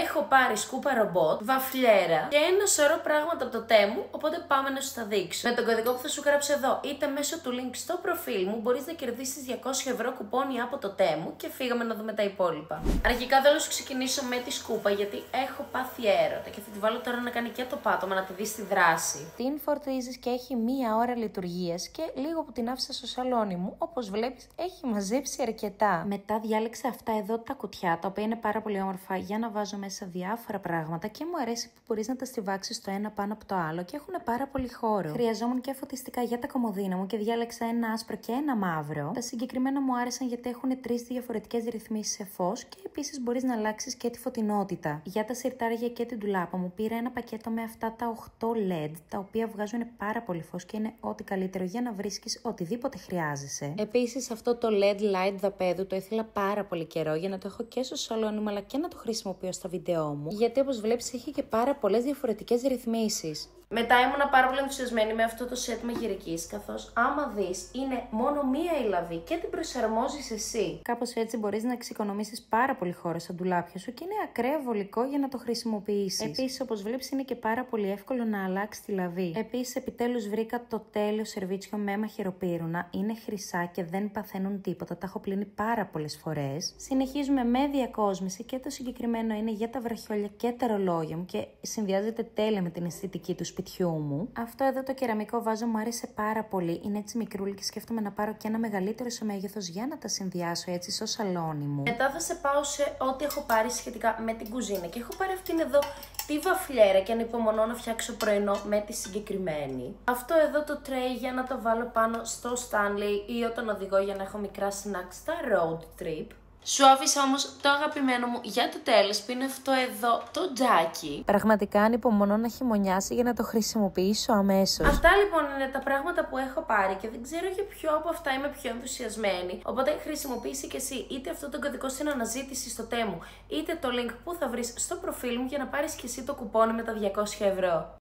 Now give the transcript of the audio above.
Έχω πάρει σκούπα ρομπότ, βαφλιέρα και ένα σωρό πράγματα από το Temu, οπότε πάμε να σου τα δείξω. Με τον κωδικό που θα σου γράψω εδώ, είτε μέσω του link στο προφίλ μου, μπορείς να κερδίσεις 200€ κουπόνι από το Temu και φύγαμε να δούμε τα υπόλοιπα. Αρχικά θέλω να σου ξεκινήσω με τη σκούπα, γιατί έχω πάθει έρωτα και θα τη βάλω τώρα να κάνει και το πάτωμα, να τη δεις στη δράση. Την φορτίζεις και έχει 1 ώρα λειτουργίας και λίγο που την άφησα στο σαλόνι μου, όπως βλέπεις, έχει μαζέψει αρκετά. Μετά διάλεξα αυτά εδώ τα κουτιά, τα οποία είναι πάρα πολύ όμορφα για να βάζω μέσα διάφορα πράγματα και μου αρέσει που μπορείς να τα στιβάξεις το ένα πάνω από το άλλο και έχουν πάρα πολύ χώρο. Χρειαζόμουν και φωτιστικά για τα κομμωδίνα μου και διάλεξα ένα άσπρο και ένα μαύρο. Τα συγκεκριμένα μου άρεσαν γιατί έχουν 3 διαφορετικές ρυθμίσεις σε φως και επίσης μπορείς να αλλάξεις και τη φωτεινότητα. Για τα σιρτάρια και την ντουλάπα μου πήρα ένα πακέτο με αυτά τα 8 LED, τα οποία βγάζουν πάρα πολύ φως και είναι ό,τι καλύτερο για να βρίσκεις οτιδήποτε χρειάζεσαι. Επίσης αυτό το LED light δαπέδου το ήθελα πάρα πολύ καιρό για να το έχω και στο σαλόνι μου αλλά και να το χρησιμοποιώ στα βίντεό μου, γιατί όπως βλέπεις έχει και πάρα πολλές διαφορετικές ρυθμίσεις. Μετά ήμουνα πάρα πολύ ενθουσιασμένη με αυτό το σετ μαγειρικής, καθώς άμα δεις είναι μόνο μία η λαβή και την προσαρμόζεις εσύ. Κάπως έτσι μπορείς να εξοικονομήσεις πάρα πολύ χώρο στα ντουλάπια σου και είναι ακραία βολικό για να το χρησιμοποιήσεις. Επίσης, όπως βλέπεις, είναι και πάρα πολύ εύκολο να αλλάξεις τη λαβή. Επίσης, επιτέλους βρήκα το τέλειο σερβίτσιο με μαχαιροπύρουνα. Είναι χρυσά και δεν παθαίνουν τίποτα. Τα έχω πλύνει πάρα πολλές φορές. Συνεχίζουμε με διακόσμηση και το συγκεκριμένο είναι για τα βραχιόλια και τα ρολόγια μου και συνδυάζεται τέλεια με την αισθητική του σπιτιού μου. Αυτό εδώ το κεραμικό βάζο μου άρεσε πάρα πολύ. Είναι έτσι μικρούλι και σκέφτομαι να πάρω και ένα μεγαλύτερο σε μέγεθος για να τα συνδυάσω έτσι στο σαλόνι μου. Μετά θα σε πάω σε ό,τι έχω πάρει σχετικά με την κουζίνα και έχω πάρει αυτήν εδώ τη βαφλιέρα και ανυπομονώ να φτιάξω πρωινό με τη συγκεκριμένη. Αυτό εδώ το tray για να το βάλω πάνω στο Stanley ή όταν οδηγώ για να έχω μικρά snacks στα road trip. Σου άφησα όμως το αγαπημένο μου για το τέλος που είναι αυτό εδώ το τζάκι. Πραγματικά ανυπομονώ να χειμωνιάσει για να το χρησιμοποιήσω αμέσως. Αυτά λοιπόν είναι τα πράγματα που έχω πάρει και δεν ξέρω για ποιο από αυτά είμαι πιο ενθουσιασμένη. Οπότε χρησιμοποιήσει και εσύ είτε αυτό το κωδικό στην αναζήτηση στο Temu είτε το link που θα βρεις στο προφίλ μου για να πάρεις και εσύ το κουπόνι με τα 200€.